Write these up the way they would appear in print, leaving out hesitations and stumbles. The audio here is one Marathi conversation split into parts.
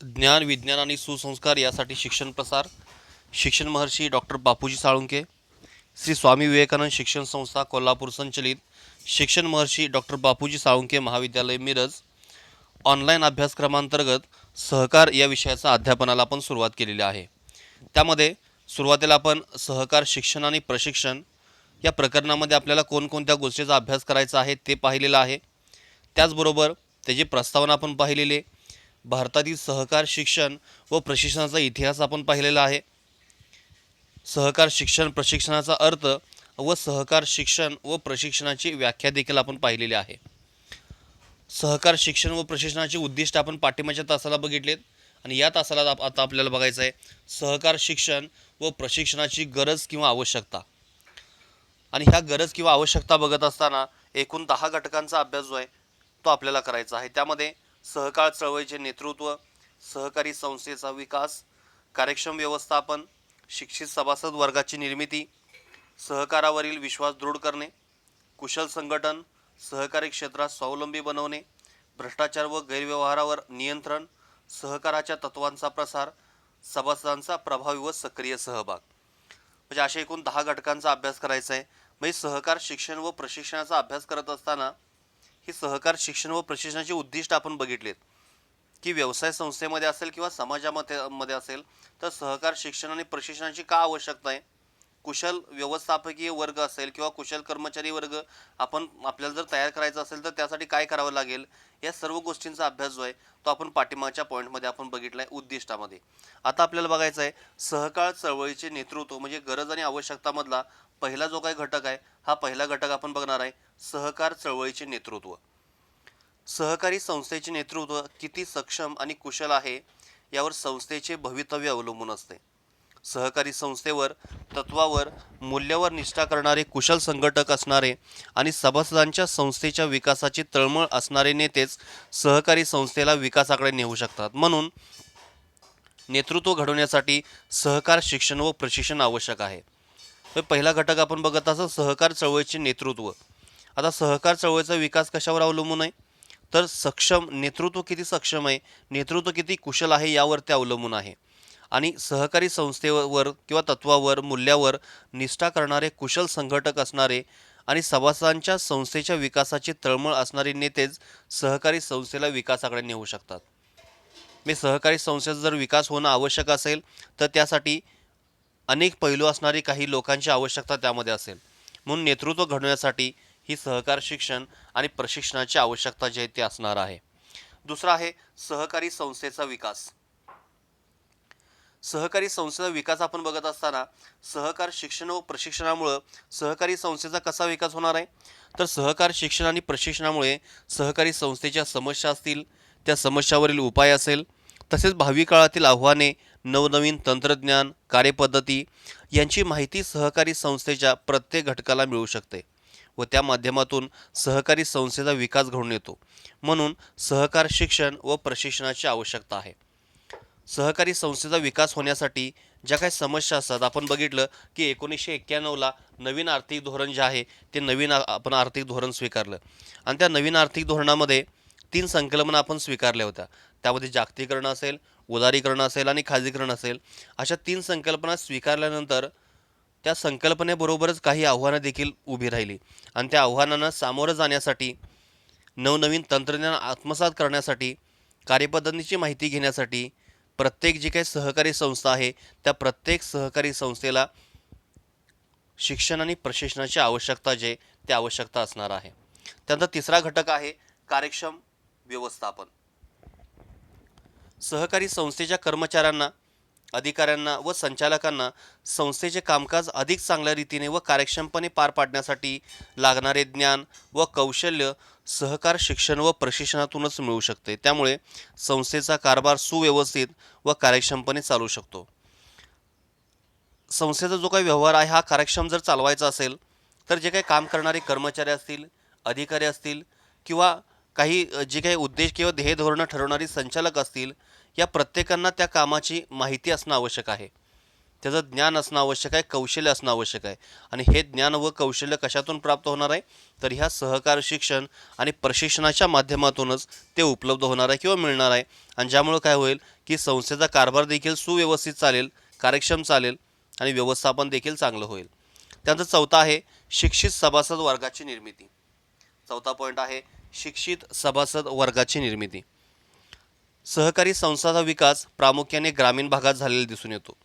ज्ञान, विज्ञान आणि सुसंस्कार यासाठी शिक्षण प्रसार. शिक्षण महर्षी डॉक्टर बापूजी साळुंके. श्री स्वामी विवेकानंद शिक्षण संस्था कोल्हापूर संचलित शिक्षण महर्षी डॉक्टर बापूजी साळुंके महाविद्यालय मिरज ऑनलाईन अभ्यासक्रमांतर्गत सहकार या विषयाचा अध्यापनाला आपण सुरुवात केलेली आहे. त्यामध्ये सुरुवातीला आपण सहकार शिक्षण आणि प्रशिक्षण या प्रकरणामध्ये आपल्याला कोणकोणत्या गोष्टीचा अभ्यास करायचा आहे ते पाहिलेलं आहे. त्याचबरोबर त्याची प्रस्तावना आपण पाहिलेली आहे. भारतातील सहकार शिक्षण व प्रशिक्षणाचा इतिहास आपण पाहिलेला आहे. सहकार शिक्षण प्रशिक्षणाचा अर्थ व सहकार शिक्षण व प्रशिक्षणाची व्याख्या देखील आपण पाहिलेली आहे. सहकार शिक्षण व प्रशिक्षणाची उद्दिष्ट आपण पाठिंबाच्या तासाला बघितलेत आणि या तासाला आता आपल्याला बघायचं आहे सहकार शिक्षण व प्रशिक्षणाची गरज किंवा आवश्यकता. आणि ह्या गरज किंवा आवश्यकता बघत असताना एकूण 10 घटकांचा अभ्यास जो आहे तो आपल्याला करायचा आहे. त्यामध्ये सहकार चळवळीचे नेतृत्व, सहकारी संस्थेचा विकास, कार्यक्षम व्यवस्थापन, शिक्षित सभासद वर्गाची निर्मिती, सहकारावरील विश्वास दृढ करणे, कुशल संघटन, सहकारी क्षेत्रात स्वावलंबी बनवणे, भ्रष्टाचार व गैरव्यवहारावर नियंत्रण, सहकाराच्या तत्वांचा प्रसार, सभासदांचा प्रभावी व सक्रिय सहभाग. म्हणजे अशा एकूण 10 घटकांचा अभ्यास करायचा आहे. म्हणजे सहकार शिक्षण व प्रशिक्षणाचा अभ्यास करत असताना ही सहकार शिक्षण व प्रशिक्षणाची उद्दिष्ट आपण बघितलेत की व्यवसाय संस्थेमध्ये असेल किंवा समाजामध्ये असेल तर सहकार शिक्षण आणि प्रशिक्षणाची का आवश्यकता आहे. कुशल व्यवस्थापकीय वर्ग असेल किंवा कुशल कर्मचारी वर्ग आपल्याला जर तयार करायचा असेल तर त्यासाठी काय करावं लागेल, या सर्व गोष्टींचा अभ्यास जो आहे तो आपण पाठिंबाच्या पॉईंटमध्ये आपण बघितला आहे उद्दिष्टामध्ये. आता आपल्याला बघायचं आहे सहकार चळवळीचे नेतृत्व म्हणजे गरज आणि आवश्यकतामधला पहिला जो काही घटक आहे हा पहिला घटक आपण बघणार आहे सहकार चळवळीचे नेतृत्व. सहकारी संस्थेचे नेतृत्व किती सक्षम आणि कुशल आहे यावर संस्थेचे भवितव्य अवलंबून असते. सहकारी संस्थेवर तत्वावर मूल्यावर निष्ठा करणारे कुशल संघटक असणारे आणि सभासदांच्या संस्थेच्या विकासाची तळमळ असणारे नेतेच सहकारी संस्थेला विकासाकडे नेऊ शकतात. म्हणून नेतृत्व घडवण्यासाठी सहकार शिक्षण व प्रशिक्षण आवश्यक आहे. पहिला घटक आपण बघत असं सहकार चळवळीचे नेतृत्व. आता सहकार चळवळीचा विकास कशावर अवलंबून आहे तर सक्षम नेतृत्व किती सक्षम आहे, नेतृत्व किती कुशल आहे यावर ते अवलंबून आहे. आणि सहकारी संस्थेवर किंवा तत्वावर मूल्यावर निष्ठा करणारे कुशल संघटक असणारे आणि सभासदांच्या संस्थेच्या विकासाची तळमळ असणारे नेतेच सहकारी संस्थेला विकासाकडे नेऊ शकतात. मी सहकारी संस्थेचा जर विकास होणं आवश्यक असेल तर त्यासाठी अनेक पैलू असणारी काही लोकांची आवश्यकता त्यामध्ये असेल. म्हणून नेतृत्व घडवण्यासाठी ही सहकार शिक्षण आणि प्रशिक्षणाची आवश्यकता जी आहे ती असणार आहे. दुसरा आहे सहकारी संस्थेचा विकास. सहकारी संस्थेचा विकास आपण बघत असताना सहकार शिक्षण व प्रशिक्षणामुळे सहकारी संस्थेचा कसा विकास होणार आहे तर सहकार शिक्षण आणि प्रशिक्षणामुळे सहकारी संस्थेच्या समस्या असतील त्या समस्यावरील उपाय असेल तसेच भावी काळातील आव्हाने, नवनवीन तंत्रज्ञान, कार्यपद्धती यांची माहिती सहकारी संस्थेच्या प्रत्येक घटकाला मिळू शकते व त्या माध्यमातून सहकारी संस्थेचा विकास घडून येतो. म्हणून सहकार शिक्षण व प्रशिक्षणाची आवश्यकता आहे. सहकारी संस्थेचा विकास होण्यासाठी ज्या काही समस्या असतात आपण बघितलं की 1991ला नवीन आर्थिक धोरण जे आहे ते नवीन आपण आर्थिक धोरण स्वीकारलं आणि त्या नवीन आर्थिक धोरणामध्ये 3 संकल्पना आपण स्वीकारल्या होत्या. त्यामध्ये जागतिकीकरण असेल, उदारीकरण असेल आणि खाजगीकरण असेल. अशा 3 संकल्पना स्वीकारल्यानंतर त्या संकल्पनेबरोबरच काही आव्हानं देखील उभी राहिली आणि त्या आव्हानांना सामोरं जाण्यासाठी, नवनवीन तंत्रज्ञान आत्मसात करण्यासाठी, कार्यपद्धतीची माहिती घेण्यासाठी प्रत्येक जी काही सहकारी संस्था आहे त्या प्रत्येक सहकारी संस्थेला शिक्षण आणि प्रशिक्षणाची आवश्यकता जे ते आवश्यकता असणार आहे. त्यानंतर तिसरा घटक आहे कार्यक्षम व्यवस्थापन. सहकारी संस्थेच्या कर्मचाऱ्यांना, अधिकाऱ्यांना व संचालकांना संस्थेचे कामकाज अधिक चांगल्या रीतीने व कार्यक्षमपणे पार पाडण्यासाठी लागणारे ज्ञान व कौशल्य सहकार शिक्षण व प्रशिक्षणातूनच मिळू शकते. त्यामुळे संस्थेचा कारभार सुव्यवस्थित व कार्यक्षमपणे चालू शकतो. संस्थेचा जो काही व्यवहार आहे हा कार्यक्षम जर चालवायचा असेल तर जे काही काम करणारे कर्मचारी असतील, अधिकारी असतील किंवा काही जे काही उद्देश किंवा ध्येय धोरणं ठरवणारी संचालक असतील या प्रत्येकांना त्या कामाची माहिती असणं आवश्यक आहे. त्याचं ज्ञान असणं आवश्यक आहे, कौशल्य असणं आवश्यक आहे. आणि हे ज्ञान व कौशल्य कशातून प्राप्त होणार आहे? तर ह्या सहकार शिक्षण आणि प्रशिक्षणाच्या माध्यमातूनच ते उपलब्ध होणार आहे किंवा मिळणार आहे. आणि ज्यामुळं काय होईल की संस्थेचा कारभार देखील सुव्यवस्थित चालेल, कार्यक्षम चालेल आणि व्यवस्थापन देखील चांगलं होईल. त्यानंतर चौथा आहे शिक्षित सभासद वर्गाची निर्मिती. चौथा पॉईंट आहे शिक्षित सभासद वर्गाची निर्मिती. सहकारी संस्थांचा विकास प्रामुख्याने ग्रामीण भागात झालेला दिसून येतो.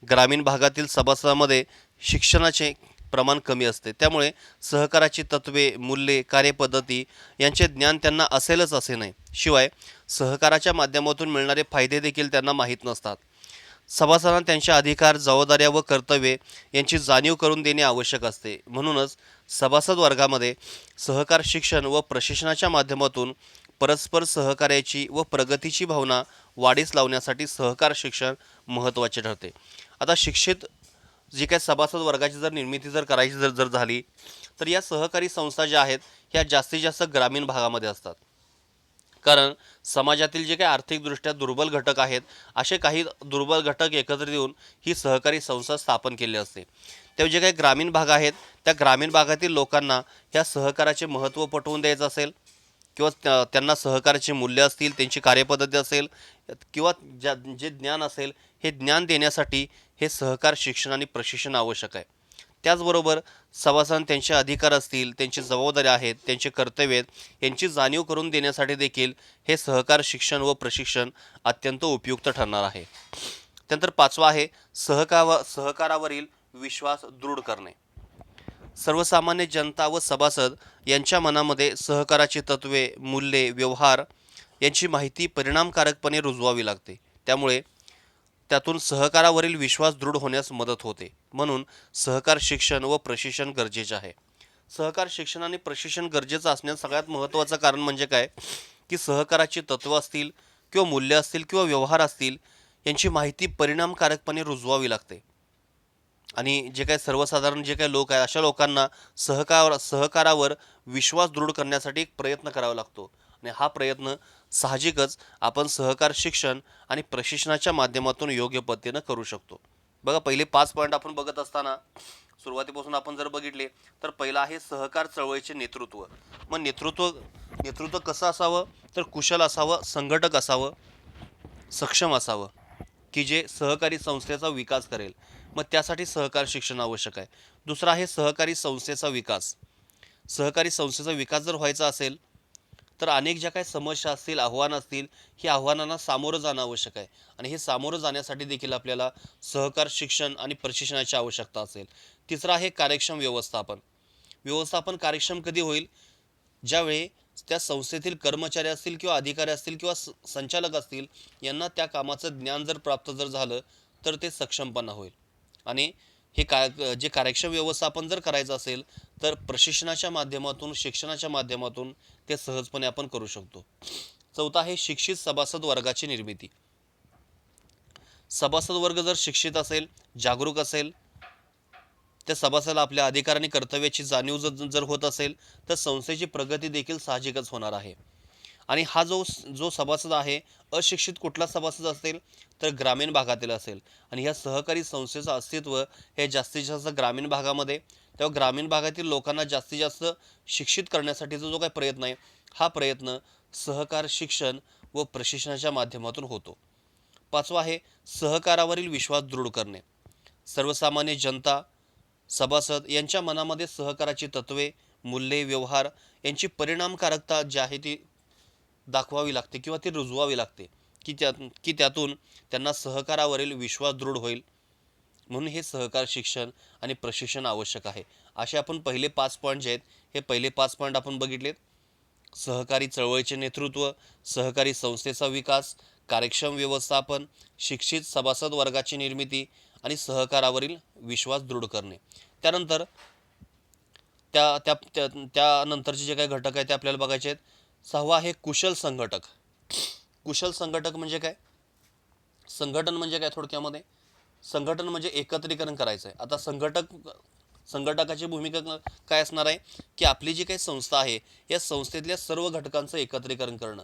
ग्रामीण भागातील सभासदांमध्ये शिक्षणाचे प्रमाण कमी असते, त्यामुळे सहकाराची तत्त्वे, मूल्ये, कार्यपद्धती यांचे ज्ञान त्यांना असेलच असे नाही. शिवाय सहकाराच्या माध्यमातून मिळणारे फायदे देखील त्यांना माहीत नसतात. सभासदांना त्यांचे अधिकार, जबाबदाऱ्या व कर्तव्ये यांची जाणीव करून देणे आवश्यक असते. म्हणूनच सभासद वर्गामध्ये सहकार शिक्षण व प्रशिक्षणाच्या माध्यमातून परस्पर सहकार्याची व प्रगतीची भावना वाढीस लावण्यासाठी सहकार शिक्षण महत्त्वाचे ठरते. आता शिक्षित जी काही सभासद वर्गाची जर निर्मिती करायची जर झाली, तर या सहकारी संस्था ज्या आहेत ह्या जास्तीत जास्त ग्रामीण भागामध्ये असतात. कारण समाजातील जे काही आर्थिकदृष्ट्या दुर्बल घटक आहेत, असे काही दुर्बल घटक एकत्र येऊन ही सहकारी संस्था स्थापन केली असते. तेव्हा जे काही ग्रामीण भाग आहेत, त्या ग्रामीण भागातील लोकांना ह्या सहकाराचे महत्त्व पटवून द्यायचं असेल किंवा त्यांना सहकाराचे मूल्य असतील, त्यांची कार्यपद्धती असेल किंवा जे ज्ञान असेल, हे ज्ञान देण्यासाठी हे सहकार शिक्षण आणि प्रशिक्षण आवश्यक आहे. त्याचबरोबर सभासदांना त्यांचे अधिकार असतील, त्यांची जबाबदाऱ्या आहेत, त्यांचे कर्तव्य आहेत यांची जाणीव करून देण्यासाठी देखील हे सहकार शिक्षण व प्रशिक्षण अत्यंत उपयुक्त ठरणार आहे. त्यानंतर पाचवा आहे सहकारावरील विश्वास दृढ करणे. सर्वसामान्य जनता व सभासद यांच्या मनामध्ये सहकाराची तत्त्वे, मूल्ये, व्यवहार यांची माहिती परिणामकारकपणे रुजवावी लागते. त्यामुळे त्यातून सहकारावरील विश्वास दृढ होण्यास मदत होते. म्हणून सहकार शिक्षण व प्रशिक्षण गरजेचे आहे. सहकार शिक्षण आणि प्रशिक्षण गरजेचं असण्याचं सगळ्यात महत्त्वाचं कारण म्हणजे काय की सहकाराची तत्त्व असतील किंवा मूल्य असतील किंवा व्यवहार असतील यांची माहिती परिणामकारकपणे रुजवावी लागते. आणि जे काही सर्वसाधारण जे काही लोक आहेत अशा लोकांना सहकारावर विश्वास दृढ करण्यासाठी एक प्रयत्न करावा लागतो. आणि हा प्रयत्न साहजिकच आपण सहकार शिक्षण आणि प्रशिक्षणाच्या माध्यमातून योग्य पद्धतीनं करू शकतो. बघा, पहिले 5 पॉईंट आपण बघत असताना सुरुवातीपासून आपण जर बघितले तर पहिला आहे सहकार चळवळीचे नेतृत्व. मग नेतृत्व कसं असावं तर कुशल असावं, संघटक असावं, सक्षम असावं की जे सहकारी संस्थेचा विकास करेल. मग त्यासाठी सहकार शिक्षण आवश्यक आहे. दुसरा आहे सहकारी संस्थेचा विकास. सहकारी संस्थेचा विकास जर व्हायचा असेल तर अनेक ज्या काही समस्या असतील, आव्हानं असतील, ही आव्हानांना सामोरं जाणं आवश्यक आहे. आणि हे सामोरं जाण्यासाठी देखील आपल्याला सहकार शिक्षण आणि प्रशिक्षणाची आवश्यकता असेल. तिसरा आहे कार्यक्षम व्यवस्थापन. व्यवस्थापन कार्यक्षम कधी होईल? ज्यावेळी त्या संस्थेतील कर्मचारी असतील किंवा अधिकारी असतील किंवा संचालक असतील यांना त्या कामाचं ज्ञान जर प्राप्त झालं तर ते सक्षमपणा होईल. आणि हे जे कार्यक्षम व्यवस्थापन जर करायचं असेल तर प्रशिक्षणाच्या माध्यमातून, शिक्षणाच्या माध्यमातून ते सहजपणे आपण करू शकतो. चौथा आहे शिक्षित सभासद वर्गाची निर्मिती. सभासद वर्ग जर शिक्षित असेल, जागरूक असेल, त्या सभासदाला आपल्या अधिकार आणि कर्तव्याची जाणीव जर होत असेल तर संस्थेची प्रगती देखील साहजिकच होणार आहे. आणि हा जो सभासद आहे, अशिक्षित कुठला सभासद असेल तर ग्रामीण भागातील असेल. आणि ह्या सहकारी संस्थेचं अस्तित्व हे जास्तीत जास्त ग्रामीण भागामध्ये, तेव्हा ग्रामीण भागातील लोकांना जास्तीत जास्त शिक्षित करण्यासाठीचा जो काही प्रयत्न आहे, हा प्रयत्न सहकार शिक्षण व प्रशिक्षणाच्या माध्यमातून होतो. पाचवा आहे सहकारावरील विश्वास दृढ करणे. सर्वसामान्य जनता, सभासद यांच्या मनामध्ये सहकाराची तत्त्वे, मूल्ये, व्यवहार यांची परिणामकारकता जी आहे ती दाखवावी लागते किंवा ती रुजवावी लागते की त्यातून त्यांना सहकारावरील विश्वास दृढ होईल. म्हणून हे सहकार शिक्षण आणि प्रशिक्षण आवश्यक आहे. असे आपण पहिले 5 पॉईंट जे आहेत, हे पहिले 5 पॉईंट आपण बघितलेत. सहकारी चळवळीचे नेतृत्व, सहकारी संस्थेचा विकास, कार्यक्षम व्यवस्थापन, शिक्षित सभासद वर्गाची निर्मिती आणि सहकारावरील विश्वास दृढ करणे. त्यानंतर त्यानंतरचे जे काही घटक आहेत ते आपल्याला बघायचे आहेत. 6वा आहे कुशल संघटक. कुशल संघटक म्हणजे काय? संघटन म्हणजे काय थोडक्यामध्ये? संघटन म्हणजे एकत्रीकरण करायचं आहे. आता संघटकाची भूमिका काय असणार आहे की आपली जी काही संस्था आहे या संस्थेतल्या सर्व घटकांचं एकत्रीकरण करणं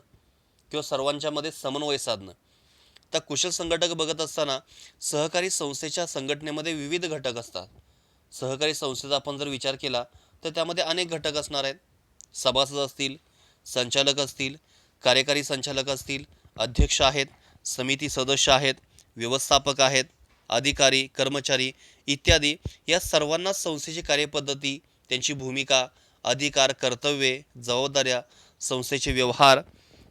किंवा सर्वांच्या मध्ये समन्वय साधणं. तर कुशल संघटक बघत असताना सहकारी संस्थेच्या संघटनेमध्ये विविध घटक असतात. सहकारी संस्थेचा आपण जर विचार केला तर त्यामध्ये अनेक घटक असणार आहेत. सभासद असतील, संचालक असतील, कार्यकारी संचालक असतील, अध्यक्ष आहेत, समिती सदस्य आहेत, व्यवस्थापक आहेत, अधिकारी, कर्मचारी इत्यादी. या सर्वांना संस्थेची कार्यपद्धती, त्यांची भूमिका, अधिकार, कर्तव्ये, जबाबदाऱ्या, संस्थेचे व्यवहार,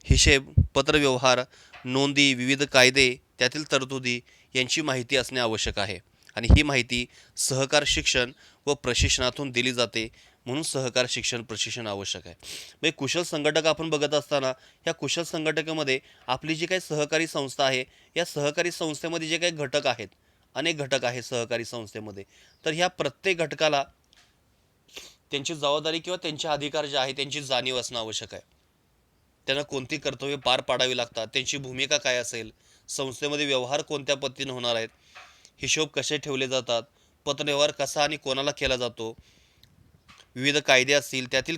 हिशेब, पत्रव्यवहार, नोंदी, विविध कायदे, त्यातील तरतुदी यांची माहिती असणे आवश्यक आहे. आणि ही माहिती सहकार शिक्षण व प्रशिक्षणातून दिली जाते. म्हणून सहकार शिक्षण प्रशिक्षण आवश्यक आहे. म्हणजे कुशल संघटक आपण बघत असताना या कुशल संघटकामध्ये आपली जी काही सहकारी संस्था आहे, या सहकारी संस्थेमध्ये जे काही घटक आहेत, अनेक घटक आहेत सहकारी संस्थेमध्ये, तर ह्या प्रत्येक घटकाला त्यांची जबाबदारी किंवा त्यांचे अधिकार जे आहे त्यांची जाणीव असणं आवश्यक आहे. त्यांना कोणती कर्तव्ये पार पाडावी लागतात, त्यांची भूमिका काय असेल, संस्थेमध्ये व्यवहार कोणत्या पद्धतीने होणार आहेत, हिशोब कसे ठेवले जातात, पत्रव्यवहार कसा आणि कोणाला केला जातो, विविध कायदे असतील, त्यातील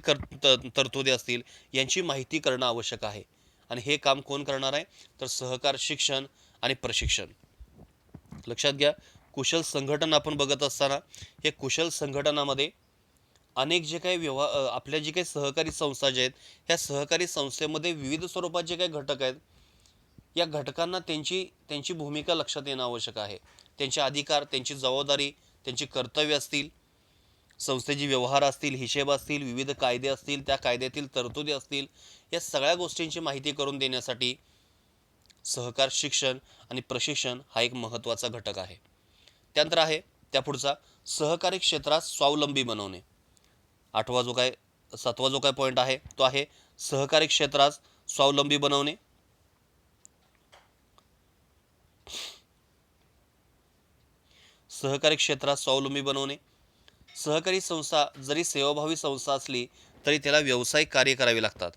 तरतुदी असतील, यांची माहिती करणं आवश्यक आहे. आणि हे काम कोण करणार आहे? तर सहकार शिक्षण आणि प्रशिक्षण. लक्षात घ्या, कुशल संघटन आपण बघत असताना हे कुशल संघटनामध्ये अनेक जे काही आपल्या जे काही सहकारी संस्था जे आहेत, ह्या सहकारी संस्थेमध्ये विविध स्वरूपात जे काही घटक आहेत, या घटकांना त्यांची त्यांची भूमिका लक्षात येणं आवश्यक आहे. त्यांचे अधिकार, त्यांची जबाबदारी, त्यांची कर्तव्य असतील, संस्थेचे व्यवहार असतील, हिशेब असतील, विविध कायदे असतील, त्या कायद्यातील तरतुदी असतील, या सगळ्या गोष्टींची माहिती करून देण्यासाठी सहकार शिक्षण आणि प्रशिक्षण हा एक महत्त्वाचा घटक आहे. त्यानंतर आहे त्या पुढचा सहकारी क्षेत्रात स्वावलंबी बनवणे. सातवा जो काय पॉईंट आहे तो आहे सहकारी क्षेत्रात स्वावलंबी बनवणे. सहकारी क्षेत्रात स्वावलंबी बनवणे. सहकारी संस्था जरी सेवाभावी संस्था असली तरी त्याला व्यावसायिक कार्य करावे लागतात.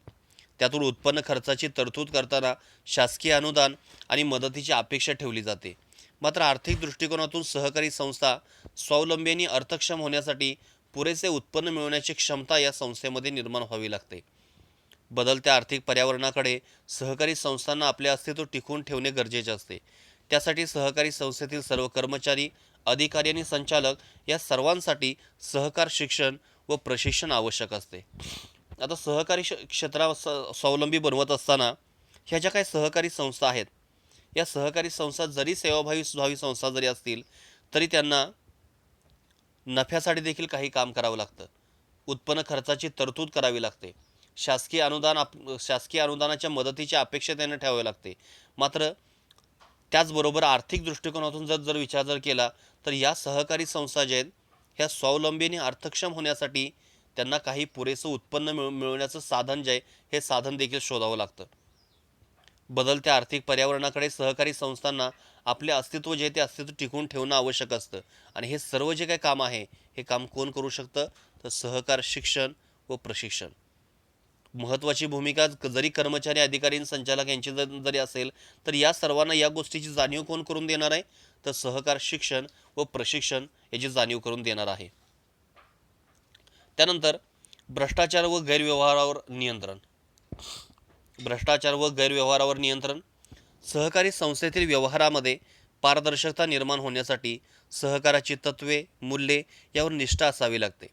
त्यातून उत्पन्न खर्चाची तरतूद करताना शासकीय अनुदान आणि मदतीची अपेक्षा ठेवली जाते. मात्र आर्थिक दृष्टिकोनातून सहकारी संस्था स्वावलंबी आणि अर्थक्षम होण्यासाठी पुरेसे उत्पन्न मिळवण्याची क्षमता या संस्थेमध्ये निर्माण व्हावी लागते. बदलत्या आर्थिक पर्यावरणाकडे सहकारी संस्थांना आपले अस्तित्व टिकवून ठेवणे गरजेचे असते. त्यासाठी सहकारी संस्थेतील सर्व कर्मचारी, अधिकारी आणि संचालक या सर्वांसाठी सहकार शिक्षण व प्रशिक्षण आवश्यक असते. आता सहकारी क्षेत्रात स्वावलंबी बनवत असताना ह्या ज्या काही सहकारी संस्था आहेत, या सहकारी संस्था जरी सेवाभावी संस्था जरी असतील तरी त्यांना नफ्यासाठी देखील काही काम करावं लागतं. उत्पन्न खर्चाची तरतूद करावी लागते. शासकीय अनुदानाच्या मदतीची अपेक्षा त्यांना ठेवावी लागते. मात्र त्याचबरोबर आर्थिक दृष्टिकोनातून जर विचार केला तर या सहकारी संस्था ज्या आहेत ह्या स्वावलंबी आणि अर्थक्षम होण्यासाठी त्यांना काही पुरेसं उत्पन्न मिळवण्याचं साधन जे आहे हे साधन देखील शोधावं लागतं. बदलत्या आर्थिक पर्यावरणाकडे सहकारी संस्थांना आपले अस्तित्व जे आहे ते अस्तित्व टिकवून ठेवणं आवश्यक असतं. आणि हे सर्व जे काही काम आहे हे काम कोण करू शकतं? तर सहकार शिक्षण व प्रशिक्षण. महत्त्वाची भूमिका जरी कर्मचारी, अधिकारी आणि संचालक यांची जरी असेल तर या सर्वांना या गोष्टीची जाणीव कोण करून देणार आहे? तर सहकार शिक्षण व प्रशिक्षण याची जाणीव करून देणार आहे. त्यानंतर भ्रष्टाचार व गैरव्यवहारावर नियंत्रण. भ्रष्टाचार व गैरव्यवहारावर नियंत्रण. सहकारी संस्थेतील व्यवहारामध्ये पारदर्शकता निर्माण होण्यासाठी सहकाराची तत्त्वे, मूल्ये यावर निष्ठा असावी लागते.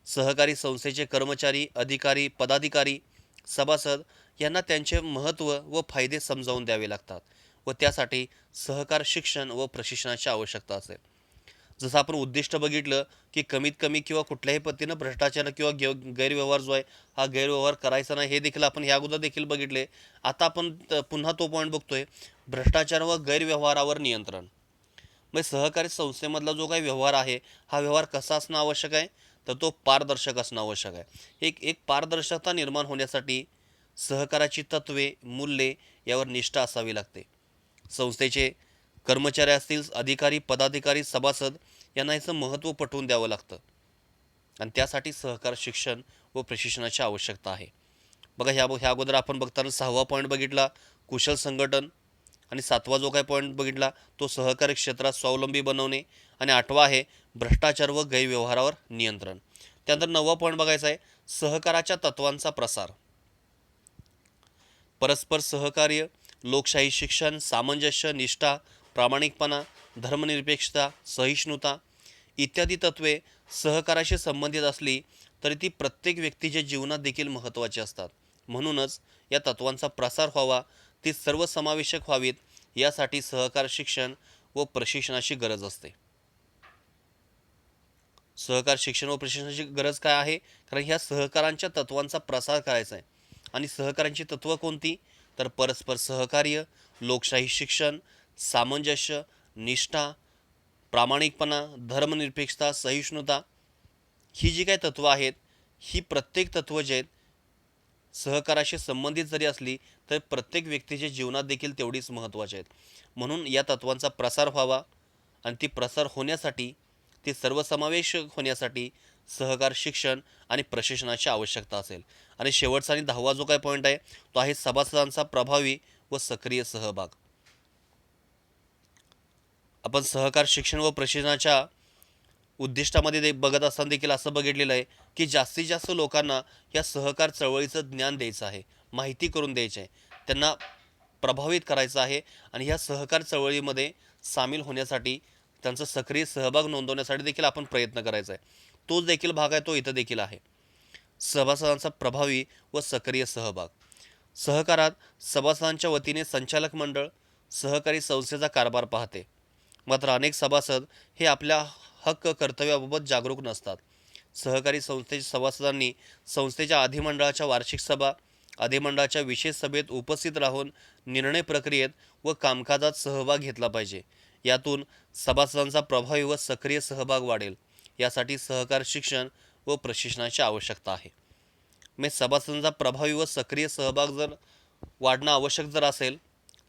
सहकारी संस्थेचे कर्मचारी, अधिकारी, पदाधिकारी, सभासद यांना त्यांचे महत्त्व व फायदे समजावून द्यावे लागतात व त्यासाठी सहकार शिक्षण व प्रशिक्षणाची आवश्यकता असेल. जसं आपण उद्दिष्ट बघितलं की कमीत कमी किंवा कुठल्याही पद्धतीनं भ्रष्टाचार किंवा गैरव्यवहार जो आहे हा गैरव्यवहार करायचा नाही, हे देखील आपण ह्या अगोदर देखील बघितले. आता आपण पुन्हा तो पॉईंट बघतोय, भ्रष्टाचार व गैरव्यवहारावर नियंत्रण. म्हणजे सहकारी संस्थेमधला जो काही व्यवहार आहे हा व्यवहार कसा असणं आवश्यक आहे? तर तो पारदर्शक असणं आवश्यक आहे. एक पारदर्शकता निर्माण होण्यासाठी सहकाराची तत्त्वे, मूल्ये यावर निष्ठा असावी लागते. संस्थेचे कर्मचारी असतील, अधिकारी, पदाधिकारी, सभासद यांना याचं महत्त्व पटवून द्यावं लागतं आणि त्यासाठी सहकार शिक्षण व प्रशिक्षणाची आवश्यकता आहे. बघा ह्या अगोदर आपण बघताना 6वा पॉईंट बघितला कुशल संघटन आणि 7वा जो काय पॉईंट बघितला तो सहकारी क्षेत्रात स्वावलंबी बनवणे आणि 8वा आहे भ्रष्टाचार व गैरव्यवहारावर नियंत्रण. त्यानंतर 9वा पॉईंट बघायचा आहे सहकाराच्या तत्वांचा प्रसार. परस्पर सहकार्य, लोकशाही शिक्षण, सामंजस्य, निष्ठा, प्रामाणिकपणा, धर्मनिरपेक्षता, सहिष्णुता इत्यादी तत्त्वे सहकाराशी संबंधित असली तरी ती प्रत्येक व्यक्तीच्या जीवनात देखील महत्त्वाची असतात. म्हणूनच या तत्त्वांचा प्रसार व्हावा, ती सर्वसमावेशक व्हावीत, यासाठी सहकार शिक्षण व प्रशिक्षणाची गरज असते. सहकार शिक्षण व प्रशिक्षणाची गरज काय आहे? कारण ह्या सहकारांच्या तत्त्वांचा प्रसार करायचा आहे. आणि सहकारांची तत्त्व कोणती? तर परस्पर सहकार्य, लोकशाही शिक्षण, सामंजस्य, निष्ठा, प्रामाणिकपणा, धर्मनिरपेक्षता, सहिष्णुता ही जी काही तत्त्व आहेत, ही प्रत्येक तत्त्व जे आहेत सहकाराशी संबंधित जरी असली तर प्रत्येक व्यक्तीच्या जीवनात देखील तेवढीच महत्त्वाची आहेत. म्हणून या तत्त्वांचा प्रसार व्हावा आणि ती प्रसार होण्यासाठी, ते सर्वसमावेशक होण्यासाठी सहकार शिक्षण आणि प्रशिक्षणाची आवश्यकता असेल. आणि शेवटचा आणि 10वा जो काय पॉईंट आहे तो आहे सभासदांचा प्रभावी व सक्रिय सहभाग. आपण सहकार शिक्षण व प्रशिक्षणाच्या उद्दिष्टामध्ये बघत असताना देखील असं बघितलेलं आहे की जास्तीत जास्त लोकांना या सहकार चळवळीचं ज्ञान द्यायचं आहे, माहिती करून द्यायची आहे, त्यांना प्रभावित करायचं आहे आणि ह्या सहकार चळवळीमध्ये सामील होण्यासाठी, त्यांचा सक्रिय सहभाग नोंदवण्यासाठी देखील आपण प्रयत्न करायचा आहे. तोच देखील भाग आहे, तो इथं देखील आहे. सभासदांचा प्रभावी व सक्रिय सहभाग. सहकारात सभासदांच्या वतीने संचालक मंडळ सहकारी संस्थेचा कारभार पाहते. मात्र अनेक सभासद हे आपल्या हक्क कर्तव्याबाबत जागरूक नसतात. सहकारी संस्थेच्या सभासदांनी संस्थेच्या अधिमंडळाच्या वार्षिक सभा, अधिमंडळाच्या विशेष सभेत उपस्थित राहून निर्णय प्रक्रियेत व कामकाजात सहभाग घेतला पाहिजे. यातून सभासदांचा प्रभावी व सक्रिय सहभाग वाढेल. यासाठी सहकार शिक्षण व प्रशिक्षणाची आवश्यकता आहे. मग सभासदांचा प्रभावी व सक्रिय सहभाग जर वाढणं आवश्यक जर असेल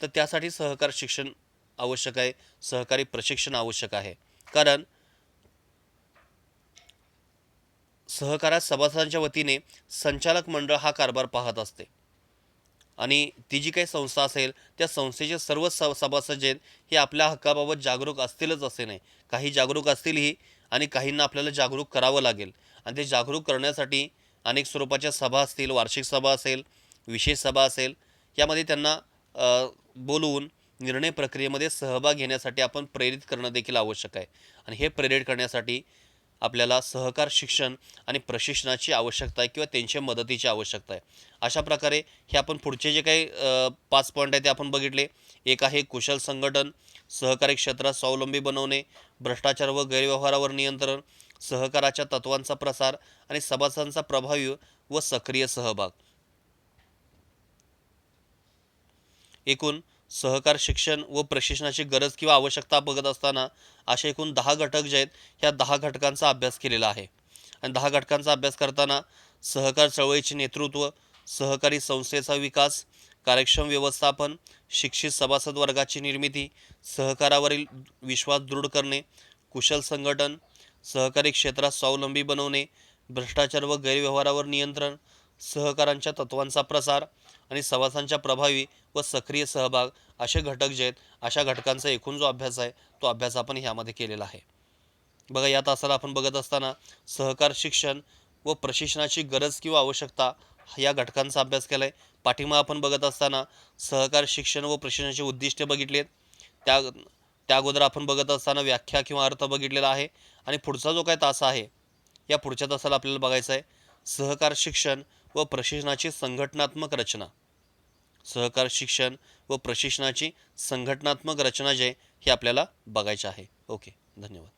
तर त्यासाठी सहकार शिक्षण आवश्यक आहे, सहकारी प्रशिक्षण आवश्यक आहे. कारण सहकारात सभासदांच्या वतीने संचालक मंडळ हा कारभार पाहत असते आणि ती जी काही संस्था असेल त्या संस्थेचे सर्व सभासद जे आहेत हे आपल्या हक्काबाबत जागरूक असतीलच असे नाही. काही जागरूक असतीलही आणि काहींना आपल्याला जागरूक करावं लागेल. आणि ते जागरूक करण्यासाठी अनेक स्वरूपाच्या सभा असतील, वार्षिक सभा असेल, विशेष सभा असेल, यामध्ये त्यांना बोलवून निर्णय प्रक्रियेमध्ये सहभाग घेण्यासाठी आपण प्रेरित करणं देखील आवश्यक आहे. आणि हे प्रेरित करण्यासाठी आपल्याला सहकार शिक्षण आणि प्रशिक्षणाची आवश्यकता आहे किंवा त्यांच्या मदतीची आवश्यकता आहे. अशा प्रकारे हे आपण पुढचे जे काही 5 पॉईंट आहेत ते आपण बघितले. एक आहे कुशल संघटन, सहकारी क्षेत्रात स्वावलंबी बनवणे, भ्रष्टाचार व गैरव्यवहारावर नियंत्रण, सहकाराच्या तत्त्वांचा प्रसार आणि सभासदांचा प्रभावी व सक्रिय सहभाग. एकूण सहकार शिक्षण व प्रशिक्षणाची गरज किंवा आवश्यकता बघत असताना असे एकूण 10 घटक जे आहेत ह्या 10 घटकांचा अभ्यास केलेला आहे. आणि 10 घटकांचा अभ्यास करताना सहकार चळवळीचे नेतृत्व, सहकारी संस्थेचा विकास, कार्यक्षम व्यवस्थापन, शिक्षित सभासद वर्गाची निर्मिती, सहकारावरील विश्वास दृढ करणे, कुशल संघटन, सहकारी क्षेत्रात स्वावलंबी बनवणे, भ्रष्टाचार व गैरव्यवहारावर नियंत्रण, सहकारांच्या तत्त्वांचा प्रसार आणि सभासदांच्या प्रभावी व सक्रिय सहभाग असे घटक जे आहेत, अशा घटकांचा एकूण जो अभ्यास आहे तो अभ्यास आपण ह्यामध्ये केलेला आहे. बघा, या तासाला आपण बघत असताना सहकार शिक्षण व प्रशिक्षणाची गरज किंवा आवश्यकता या घटकांचा अभ्यास केला आहे. पाठिंबा आपण बघत असताना सहकार शिक्षण व प्रशिक्षणाचे उद्दिष्टे बघितलेत. त्या अगोदर आपण बघत असताना व्याख्या किंवा अर्थ बघितलेला आहे. आणि पुढचा जो काय तास आहे या पुढच्या तासाला आपल्याला बघायचं आहे सहकार शिक्षण व प्रशिक्षणाची संघटनात्मक रचना. सहकार शिक्षण व प्रशिक्षणाची संघटनात्मक रचना जे हे आपल्याला बघायचे आहे. ओके, धन्यवाद.